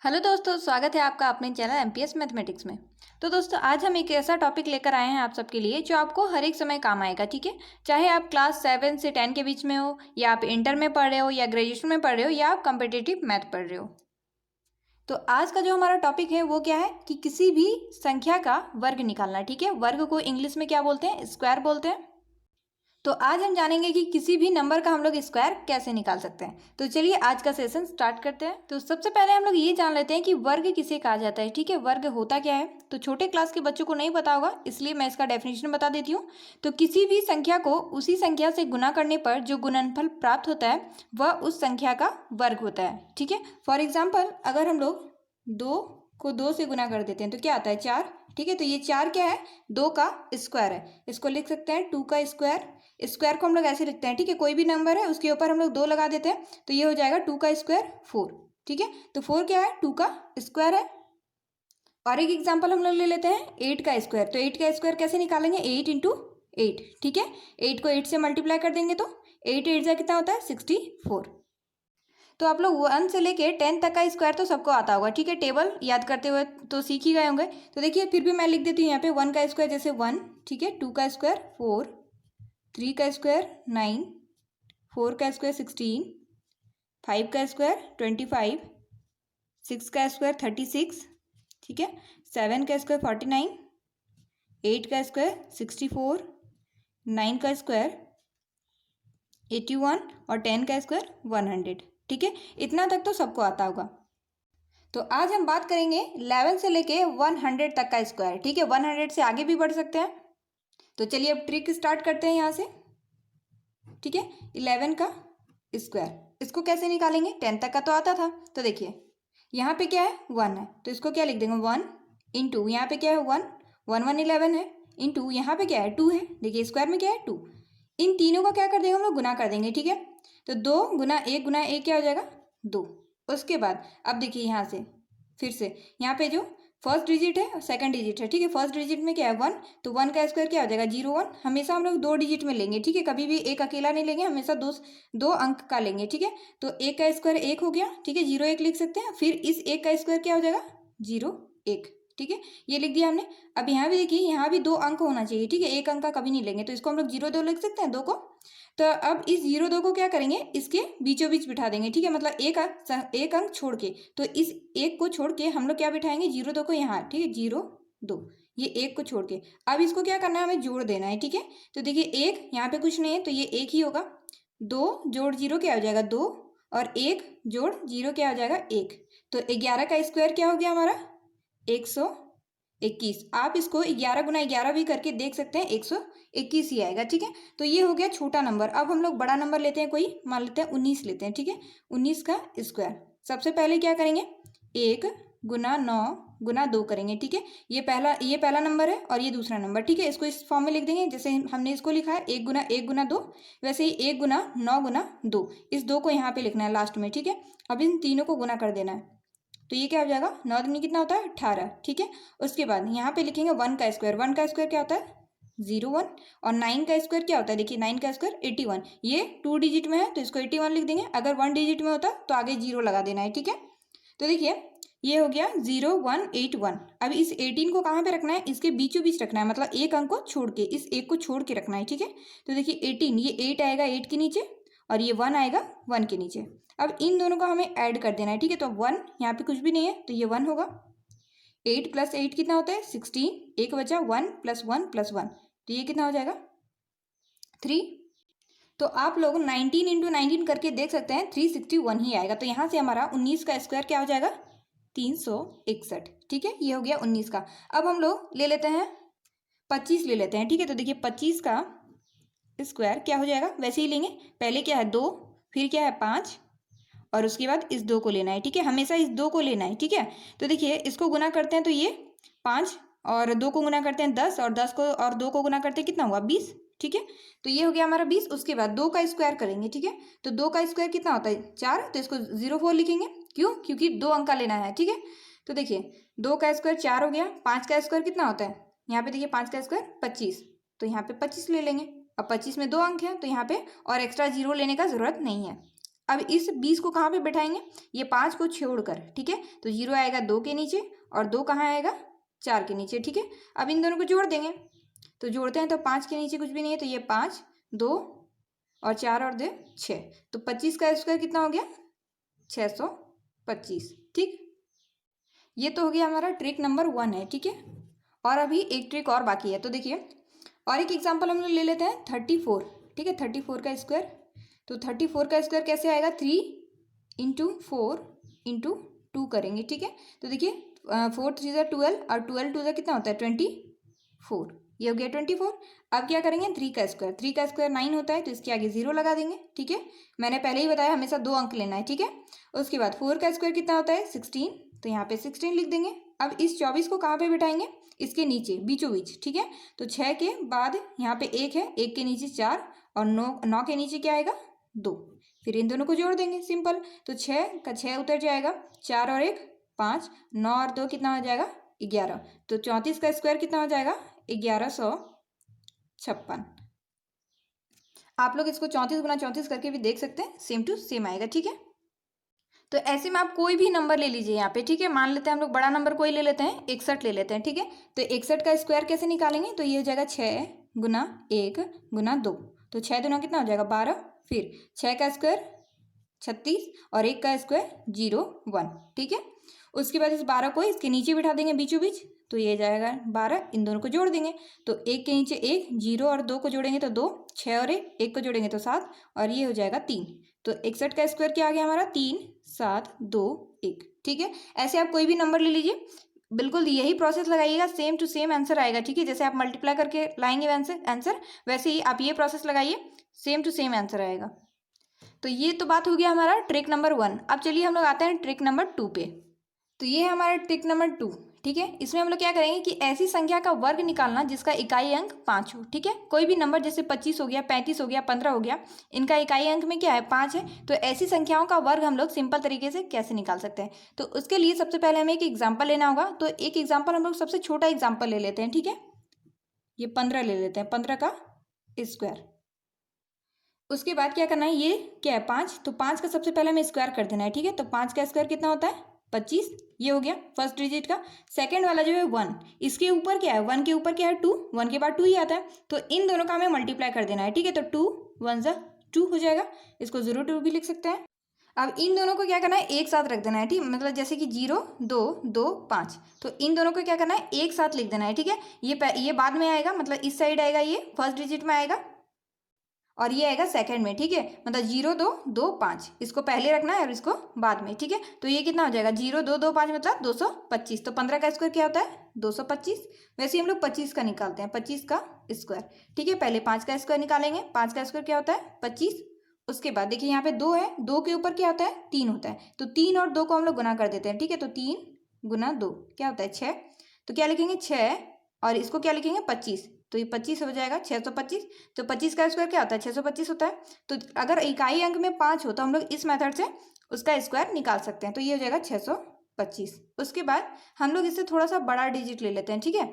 Hello दोस्तों, स्वागत है आपका अपने चैनल एमपीएस मैथमेटिक्स में। तो दोस्तों, आज हम एक ऐसा टॉपिक लेकर आए हैं आप सबके लिए जो आपको हर एक समय काम आएगा। ठीक है, चाहे आप क्लास 7 से 10 के बीच में हो, या आप इंटर में पढ़ रहे हो, या ग्रेजुएशन में पढ़ रहे हो, या आप कॉम्पिटिटिव मैथ पढ़ रहे हो। तो आज का जो हमारा टॉपिक है वो क्या है कि किसी भी संख्या का वर्ग निकालना। ठीक है, वर्ग को इंग्लिश में क्या बोलते हैं? स्क्वायर बोलते हैं। तो आज हम जानेंगे कि किसी भी नंबर का हम लोग स्क्वायर कैसे निकाल सकते हैं। तो चलिए आज का सेशन स्टार्ट करते हैं। तो सबसे पहले हम लोग ये जान लेते हैं कि वर्ग किसे कहा जाता है। ठीक है, वर्ग होता क्या है? तो छोटे क्लास के बच्चों को नहीं पता होगा, इसलिए मैं इसका डेफिनेशन बता देती हूँ। तो किसी भी संख्या को उसी संख्या से गुना करने पर जो गुणनफल प्राप्त होता है वह उस संख्या का वर्ग होता है। ठीक है, फॉर एग्जाम्पल अगर हम लोग 2 को 2 से गुना कर देते हैं तो क्या आता है? 4। ठीक है, तो ये 4 क्या है? 2 का स्क्वायर है। इसको लिख सकते हैं 2 का स्क्वायर। स्क्वायर को हम लोग ऐसे लिखते हैं। ठीक है, कोई भी नंबर है उसके ऊपर हम लोग 2 लगा देते हैं तो ये हो जाएगा 2 का स्क्वायर 4। ठीक है, तो 4 क्या है? 2 का स्क्वायर है। और एक एग्जांपल हम लोग ले लेते हैं 8 का स्क्वायर। तो 8 का स्क्वायर कैसे निकालेंगे? 8 इंटू 8। ठीक है, 8 को 8 से मल्टीप्लाई कर देंगे तो 8 8 जा कितना होता है? 64। तो आप लोग 1 से लेके 10 तक का स्क्वायर तो सबको आता होगा। ठीक है, टेबल याद करते हुए तो सीख ही गए होंगे। तो देखिए फिर भी मैं लिख देती हूँ यहाँ पे 1 का स्क्वायर जैसे 1। ठीक है, 2 का स्क्वायर 4, 3 का स्क्वायर 9, 4 का स्क्वायर 16, 5 का स्क्वायर 25, 6 का स्क्वायर 36। ठीक है, 7 का स्क्वायर 49, 8 का स्क्वायर 64, 9 का स्क्वायर 81 और 10 का स्क्वायर 100। ठीक है, इतना तक तो सबको आता होगा। तो आज हम बात करेंगे 11 से लेके 100 तक का स्क्वायर। ठीक है, 100 से आगे भी बढ़ सकते हैं। तो चलिए अब ट्रिक स्टार्ट करते हैं यहाँ से। ठीक है, 11 का स्क्वायर इसको कैसे निकालेंगे? 10 तक का तो आता था। तो देखिए यहाँ पे क्या है? 1 है, तो इसको क्या लिख देंगे? 1 इंटू यहाँ पे क्या है? 1 1 1 11 है, इंटू यहाँ पे क्या है? 2 है। देखिए स्क्वायर में क्या है? 2। इन तीनों का क्या कर देंगे हम लोग? गुना कर देंगे। ठीक है, तो 2 गुना 1 क्या हो जाएगा? 2। उसके बाद अब देखिए यहाँ से फिर से यहाँ पे जो फर्स्ट डिजिट है और सेकंड डिजिट है। ठीक है, फर्स्ट डिजिट में क्या है? 1, तो 1 का स्क्वायर क्या हो जाएगा? 0 1। हमेशा हम लोग 2 डिजिट में लेंगे। ठीक है, कभी भी एक अकेला नहीं लेंगे, हमेशा दो अंक का लेंगे। ठीक है, तो 1 का स्क्वायर 1 हो गया। ठीक है, 0 1 लिख सकते हैं। फिर इस 1 का स्क्वायर क्या हो जाएगा? 0 1। ठीक है, ये लिख दिया हमने। अब यहाँ भी देखिए यहाँ भी 2 अंक होना चाहिए। ठीक है, एक अंक का कभी नहीं लेंगे, तो इसको हम लोग 0 2 लिख सकते हैं, 2 को। तो अब इस 0 2 को क्या करेंगे? इसके बीचों बीच बिठा देंगे। ठीक है, मतलब एक अंक छोड़ के, तो इस एक को छोड़ के हम लोग क्या बिठाएंगे? 0 2 को यहाँ। ठीक है, 0 2 ये एक को छोड़ के अब इसको क्या करना है? हमें जोड़ देना है। ठीक है, तो देखिए एक यहाँ पे कुछ नहीं है तो ये एक ही होगा। 2 जोड़ 0 क्या हो जाएगा? 2, और 1 जोड़ 0 क्या हो जाएगा? 1। तो 11 का स्क्वायर क्या हो गया हमारा? 121। आप इसको 11 गुना 11 भी करके देख सकते हैं, 121 ही आएगा। ठीक है, तो ये हो गया छोटा नंबर। अब हम लोग बड़ा नंबर लेते हैं, कोई मान लेते हैं 19 लेते हैं। ठीक है, 19 का स्क्वायर सबसे पहले क्या करेंगे? 1 गुना 9 गुना 2 करेंगे। ठीक है, ये पहला नंबर है और ये दूसरा नंबर। ठीक है, इसको इस फॉर्म में लिख देंगे जैसे हमने इसको लिखा है 1 गुना 2, वैसे ही 1 गुना 9 गुना 2। इस 2 को यहाँ पे लिखना है लास्ट में। ठीक है, अब इन तीनों को गुना कर देना है। तो ये क्या हो जाएगा? 9 दूनी कितना होता है? 18। ठीक है, उसके बाद यहाँ पे लिखेंगे 1 का स्क्वायर। 1 का स्क्वायर क्या होता है? 0 1। और 9 का स्क्वायर क्या होता है? देखिए 9 का स्क्वायर 81। ये 2 डिजिट में है तो इसको 81 लिख देंगे। अगर 1 डिजिट में होता तो आगे 0 लगा देना है। ठीक है, तो देखिए ये हो गया 0181। अब इस 18 को कहाँ पे रखना है? इसके बीचों बीच रखना है, मतलब एक अंक को छोड़ के, इस एक को छोड़ के रखना है। ठीक है, तो देखिए 18, ये 8 आएगा 8 के नीचे, और ये 1 आएगा 1 के नीचे। अब इन दोनों को हमें ऐड कर देना है। ठीक है, तो 1 यहाँ पे कुछ भी नहीं है तो ये 1 होगा। 8 + 8 कितना होता है? 16। एक बचा 1 + 1 + 1, तो ये कितना हो जाएगा? 3। तो आप लोग 19 इंटू 19 करके देख सकते हैं, 361 ही आएगा। तो यहाँ से हमारा 19 का स्क्वायर क्या हो जाएगा? 361। ठीक है, ये हो गया 19 का। अब हम लोग ले लेते हैं 25 ले लेते हैं। ठीक है, तो देखिए 25 का स्क्वायर क्या हो जाएगा? वैसे ही लेंगे, पहले क्या है? 2, फिर क्या है? 5, और उसके बाद इस 2 को लेना है। ठीक है, हमेशा इस 2 को लेना है। ठीक है, तो देखिए इसको गुना करते हैं तो ये 5, और 2 को गुना करते हैं 10, और 10 को और 2 को गुना करते हैं कितना हुआ? 20। ठीक है, तो ये हो गया हमारा 20। उसके बाद 2 का स्क्वायर करेंगे। ठीक है, तो 2 का स्क्वायर कितना होता है? 4, तो इसको 04 लिखेंगे। क्यों? क्योंकि 2 अंक का लेना है। ठीक है, तो देखिए 2 का स्क्वायर 4 हो गया। 5 का स्क्वायर कितना होता है? यहाँ पे देखिए 5 का स्क्वायर 25, तो यहाँ पे 25 ले लेंगे। अब 25 में 2 अंक हैं तो यहाँ पे और एक्स्ट्रा 0 लेने का जरूरत नहीं है। अब इस 20 को कहाँ पे बैठाएंगे, ये 5 को छोड़कर, ठीक है। तो 0 आएगा 2 के नीचे और 2 कहाँ आएगा, 4 के नीचे, ठीक है। अब इन दोनों को जोड़ देंगे, तो जोड़ते हैं तो 5 के नीचे कुछ भी नहीं है, तो ये 5, 2 और 4 और 2 6, तो 25 का स्क्वायर कितना हो गया, 625, ठीक। ये तो हो गया हमारा ट्रिक नंबर 1 है, ठीक है। और अभी एक ट्रिक और बाकी है, तो देखिए और एक एग्जांपल हम लोग ले लेते हैं 34, ठीक है। 34 का स्क्वायर, तो 34 का स्क्वायर कैसे आएगा, 3 इंटू 4 इंटू 2 करेंगे, ठीक है। तो देखिए 4 3 ज़ा 12 और 12 2 ज़ा कितना होता है 24, ये हो गया 24। अब क्या करेंगे, 3 का स्क्वायर, 3 का स्क्वायर 9 होता है, तो इसके आगे 0 लगा देंगे, ठीक है। मैंने पहले ही बताया हमेशा 2 अंक लेना है, ठीक है। उसके बाद 4 का स्क्वायर कितना होता है 16, तो यहाँ पे 16 लिख देंगे। अब इस 24 को कहाँ पे बिठाएंगे, इसके नीचे बीचों बीच, ठीक है। तो 6 के बाद यहाँ पे 1 है, 1 के नीचे 4 और 9 के नीचे क्या आएगा 2, फिर इन दोनों को जोड़ देंगे, सिंपल। तो 6 का 6 उतर जाएगा, 4 और 1 5, 9 और 2 कितना हो जाएगा 11, तो 34 का स्क्वायर कितना हो जाएगा 1156। आप लोग इसको 34 गुना 34 करके भी देख सकते हैं, सेम टू सेम आएगा, ठीक है। तो ऐसे में आप कोई भी नंबर ले लीजिए यहाँ पे, ठीक है। मान लेते हैं हम लोग बड़ा नंबर कोई ले लेते हैं, 61 ले लेते हैं, ठीक है। तो 61 का स्क्वायर कैसे निकालेंगे, तो ये हो जाएगा 6 गुना 1 गुना 2, तो 6 दूना कितना हो जाएगा 12, फिर 6 का स्क्वायर 36 और 1 का स्क्वायर 0 1, ठीक है। उसके बाद इस 12 को इसके नीचे बिठा देंगे बीचों बीच, तो ये जाएगा 12, इन दोनों को जोड़ देंगे, तो 1 के नीचे 1, 0 और 2 को जोड़ेंगे तो 2, 6 और 1 को जोड़ेंगे तो 7 और ये हो जाएगा 3। तो 61 का स्क्वायर क्या आ गया हमारा 3 7 2 1, ठीक है। ऐसे आप कोई भी नंबर ले लीजिए, बिल्कुल यही प्रोसेस लगाइएगा, सेम टू सेम आंसर आएगा, ठीक है। जैसे आप मल्टीप्लाई करके लाएंगे आंसर वैसे ही आप ये प्रोसेस लगाइए, सेम टू सेम आंसर आएगा। तो ये तो बात हो गया हमारा ट्रिक नंबर 1। अब चलिए हम लोग आते हैं ट्रिक नंबर 2 पे। तो ये है हमारा ट्रिक नंबर 2, ठीक है। इसमें हम लोग क्या करेंगे कि ऐसी संख्या का वर्ग निकालना जिसका इकाई अंक 5 हो, ठीक है। कोई भी नंबर जैसे 25 हो गया, 35 हो गया, 15 हो गया, इनका इकाई अंक में क्या है 5 है, तो ऐसी संख्याओं का वर्ग हम लोग सिंपल तरीके से कैसे निकाल सकते हैं। तो उसके लिए सबसे पहले हमें एक एग्जाम्पल लेना होगा, तो एक एग्जाम्पल हम लोग सबसे छोटा एग्जाम्पल ले लेते हैं, ठीक है। ये 15 ले लेते हैं, 15 का स्क्वायर। उसके बाद क्या करना है, ये क्या है 5, तो 5 का सबसे पहले हमें स्क्वायर कर देना है, ठीक है। तो 5 का स्क्वायर कितना होता है 25, ये हो गया फर्स्ट डिजिट का। सेकंड वाला जो है 1, इसके ऊपर क्या है 1 के ऊपर क्या है 2, 1 के बाद 2 ही आता है, तो इन दोनों का हमें मल्टीप्लाई कर देना है, ठीक है। तो 2 1 ज़ा 2 हो जाएगा, इसको 0 2 भी लिख सकते हैं। अब इन दोनों को क्या करना है एक साथ रख देना है, ठीक, मतलब जैसे कि 0 2 2 5, तो इन दोनों को क्या करना है एक साथ लिख देना है, ठीक है। ये बाद में आएगा, मतलब इस साइड आएगा, ये फर्स्ट डिजिट में आएगा और ये आएगा सेकंड में, ठीक है। मतलब 0 2 2 5, इसको पहले रखना है और इसको बाद में, ठीक है। तो ये कितना हो जाएगा 0 2 2 5 मतलब 225, तो 15 का स्क्वायर क्या होता है 225। वैसे ही हम लोग 25 का निकालते हैं, 25 का स्क्वायर, ठीक है। पहले 5 का स्क्वायर निकालेंगे, 5 का स्क्वायर क्या होता है 25। उसके बाद देखिए यहाँ पे 2 है, 2 के ऊपर क्या होता है 3 होता है, तो 3 और 2 को हम लोग गुना कर देते हैं, ठीक है। तो 3 गुना 2 क्या होता है 6, तो क्या लिखेंगे 6 और इसको क्या लिखेंगे 25, तो ये 25 हो जाएगा 625। तो 25 का स्क्वायर क्या होता है 625 होता है। तो अगर इकाई अंक में 5 हो तो हम लोग इस मेथड से उसका स्क्वायर निकाल सकते हैं, तो ये हो जाएगा 625। उसके बाद हम लोग इससे थोड़ा सा बड़ा डिजिट ले लेते हैं, ठीक है।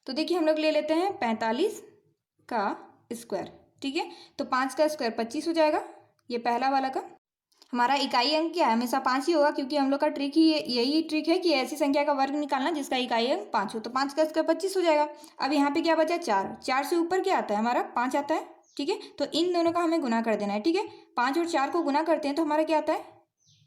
तो देखिए हम लोग ले लेते हैं 45 का स्क्वायर, ठीक है। तो 5 का स्क्वायर 25 हो जाएगा, ये पहला वाला का। हमारा इकाई अंक क्या है हमेशा 5 ही होगा, क्योंकि हम लोग का ट्रिक ही यही ट्रिक है कि ऐसी संख्या का वर्ग निकालना जिसका इकाई अंक 5 हो। तो 5 का स्क्वायर 25 हो जाएगा। अब यहाँ पे क्या बचा 4, 4 से ऊपर क्या आता है हमारा 5 आता है, ठीक है। तो इन दोनों का हमें गुना कर देना है, ठीक है। 5 और 4 को गुना करते हैं तो हमारा क्या आता है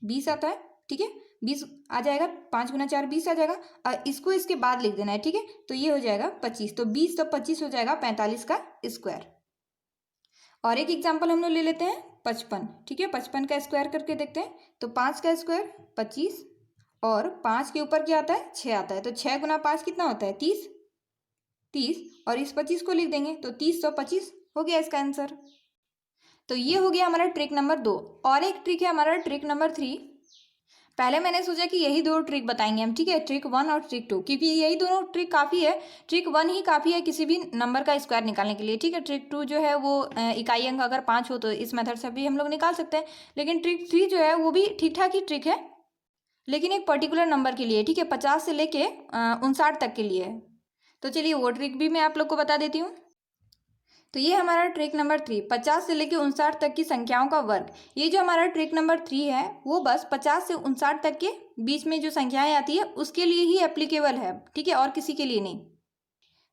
20 आता है, ठीक है। 20 आ जाएगा, 5 गुना 4 20 आ जाएगा, और इसको इसके बाद लिख देना है, ठीक है। तो ये हो जाएगा 25, तो 20 तो 25 हो जाएगा 45 का स्क्वायर। और एक एग्जाम्पल हम लोग ले लेते हैं 55, ठीक है। 55 का स्क्वायर करके देखते हैं, तो 5 का स्क्वायर 25 और 5 के ऊपर क्या आता है 6 आता है, तो 6 गुना 5 कितना होता है 30 और इस 25 को लिख देंगे, तो 30 तो 25 हो गया इसका आंसर। तो ये हो गया हमारा ट्रिक नंबर 2। और एक ट्रिक है हमारा ट्रिक नंबर 3। पहले मैंने सोचा कि यही दो ट्रिक बताएंगे हम, ठीक है, ट्रिक 1 और ट्रिक 2, क्योंकि यही दोनों ट्रिक काफ़ी है। ट्रिक 1 ही काफ़ी है किसी भी नंबर का स्क्वायर निकालने के लिए, ठीक है। ट्रिक 2 जो है वो इकाई अंक अगर 5 हो तो इस मेथड से भी हम लोग निकाल सकते हैं, लेकिन ट्रिक 3 जो है वो भी ठीक ठाक ही ट्रिक है, लेकिन एक पर्टिकुलर नंबर के लिए, ठीक है, 50 से लेके 59 तक के लिए है। तो चलिए वो ट्रिक भी मैं आप लोग को बता देती हूँ। तो ये हमारा ट्रिक नंबर 3, 50 से लेकर 59 तक की संख्याओं का वर्ग। ये जो हमारा ट्रिक नंबर 3 है वो बस 50 से 59 तक के बीच में जो संख्याएं आती है उसके लिए ही एप्लीकेबल है, ठीक है, और किसी के लिए नहीं।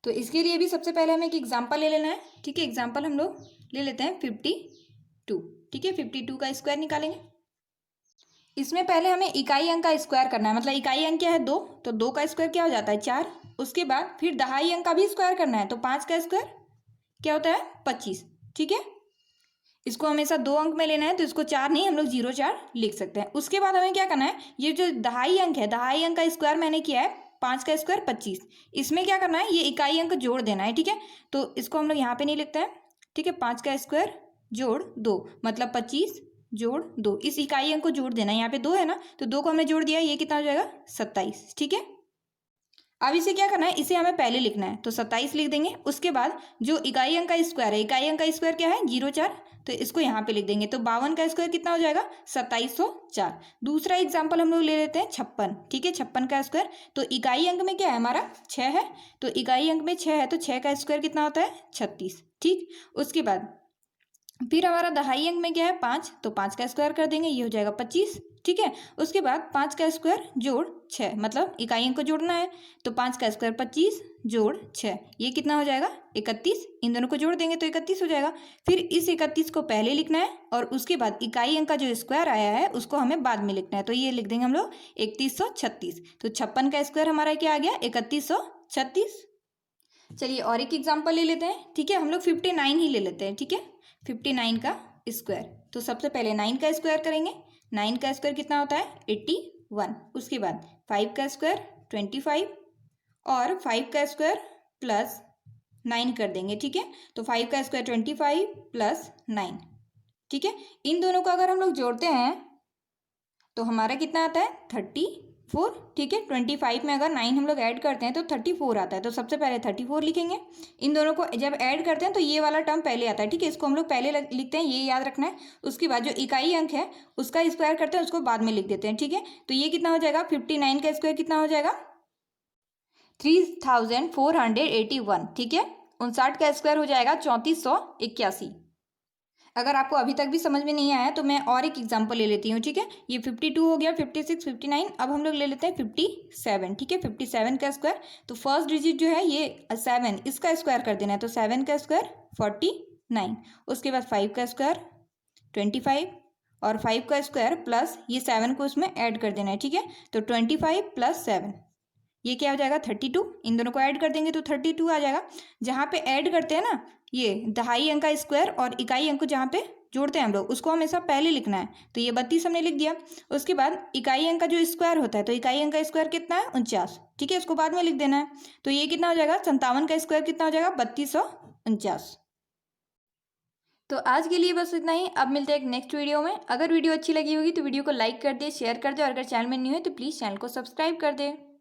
तो इसके लिए भी सबसे पहले हमें एक एग्जाम्पल ले लेना है, ठीक है। एग्जाम्पल हम लोग ले लेते हैं 52, ठीक है। 52 का स्क्वायर निकालेंगे। इसमें पहले हमें इकाई अंक का स्क्वायर करना है, मतलब इकाई अंक क्या है 2, तो 2 का स्क्वायर क्या हो जाता है 4। उसके बाद फिर दहाई अंक का भी स्क्वायर करना है, तो 5 का स्क्वायर क्या होता है 25, ठीक है। इसको हमेशा 2 अंक में लेना है, तो इसको 4 नहीं हम लोग 0 4 लिख सकते हैं। उसके बाद हमें क्या करना है, ये जो दहाई अंक है, दहाई अंक का स्क्वायर मैंने किया है 5 का स्क्वायर 25। इसमें क्या करना है, ये इकाई अंक जोड़ देना है, ठीक है। तो इसको हम लोग यहाँ पे नहीं लिखते हैं, ठीक है। 5 का स्क्वायर जोड़ 2 मतलब 25 जोड़ 2, इस इकाई अंक को जोड़ देना है। यहाँ पे 2 है ना, तो 2 को हमने जोड़ दिया, ये कितना हो जाएगा 27, ठीक है। अब इसे क्या करना है, इसे हमें पहले लिखना है, तो 27 लिख देंगे। उसके बाद जो इकाई अंक का स्क्वायर है, इकाई अंक का स्क्वायर क्या है 0 4, तो इसको यहाँ पे लिख देंगे। तो 52 का स्क्वायर कितना हो जाएगा 2704। दूसरा एग्जाम्पल हम लोग ले लेते हैं 56, ठीक है। 56 का स्क्वायर, तो इकाई अंक में क्या है हमारा 6 है, तो इकाई अंक में 6 है, तो 6 का स्क्वायर कितना होता है 36, ठीक। उसके बाद फिर हमारा दहाई अंक में क्या है 5, तो 5 का स्क्वायर कर देंगे, ये हो जाएगा 25, ठीक है। उसके बाद 5 का स्क्वायर जोड़ 6, मतलब इकाई अंक को जोड़ना है, तो 5 का स्क्वायर 25 जोड़ 6, ये कितना हो जाएगा 31। इन दोनों को जोड़ देंगे तो 31 हो जाएगा। फिर इस 31 को पहले लिखना है, और उसके बाद इकाई अंक का जो स्क्वायर आया है उसको हमें बाद में लिखना है, तो ये लिख देंगे हम लोग 3136। तो 56 का स्क्वायर हमारा क्या आ गया 3136। चलिए और एक एग्जाम्पल ले लेते हैं, ठीक है। हम लोग 59 ही ले लेते हैं, ठीक है। 59 का स्क्वायर, तो सबसे पहले 9 का स्क्वायर करेंगे। 9 का स्क्वायर कितना होता है 81। उसके बाद 5 का स्क्वायर 25, और 5 का स्क्वायर प्लस 9 कर देंगे, ठीक है। तो 5 का स्क्वायर 25 प्लस 9, ठीक है। इन दोनों को अगर हम लोग जोड़ते हैं तो हमारा कितना आता है 34, ठीक है। 25 में अगर 9 हम लोग ऐड करते हैं तो 34 आता है, तो सबसे पहले 34 लिखेंगे। इन दोनों को जब ऐड करते हैं तो ये वाला टर्म पहले आता है, ठीक है। इसको हम लोग पहले लिखते हैं, ये याद रखना है। उसके बाद जो इकाई अंक है उसका स्क्वायर करते हैं, उसको बाद में लिख देते हैं, ठीक है। तो ये कितना हो जाएगा 59 का स्क्वायर कितना हो जाएगा 3481, ठीक है। 59 का स्क्वायर हो जाएगा 3481। अगर आपको अभी तक भी समझ में नहीं आया तो मैं और एक एग्जांपल ले लेती हूँ, ठीक है। ये 52 हो गया, 56, 59, अब हम लोग ले लेते हैं 57, ठीक है। 57 का स्क्वायर, तो फर्स्ट डिजिट जो है ये 7, इसका स्क्वायर कर देना है, तो 7 का स्क्वायर 49। उसके बाद 5 का स्क्वायर 25, और 5 का स्क्वायर प्लस ये 7 को उसमें ऐड कर देना है, ठीक है। तो 25 प्लस 7 ये क्या हो जाएगा 32। इन दोनों को ऐड कर देंगे तो 32 आ जाएगा। जहाँ पे ऐड करते हैं ना, ये दहाई अंक का स्क्वायर और इकाई अंक को जहाँ पे जोड़ते हैं हम लोग, उसको हमेशा पहले लिखना है, तो ये 32 हमने लिख दिया। उसके बाद इकाई अंक का जो स्क्वायर होता है, तो इकाई अंक का स्क्वायर कितना है 49, ठीक है। इसको बाद में लिख देना है, तो ये कितना हो जाएगा 57 का स्क्वायर कितना हो जाएगा 3249। तो आज के लिए बस इतना ही। अब मिलते हैं एक नेक्स्ट वीडियो में। अगर वीडियो अच्छी लगी होगी तो वीडियो को लाइक कर दे, शेयर कर दे, और अगर चैनल में न्यू है तो प्लीज़ चैनल को सब्सक्राइब कर दे।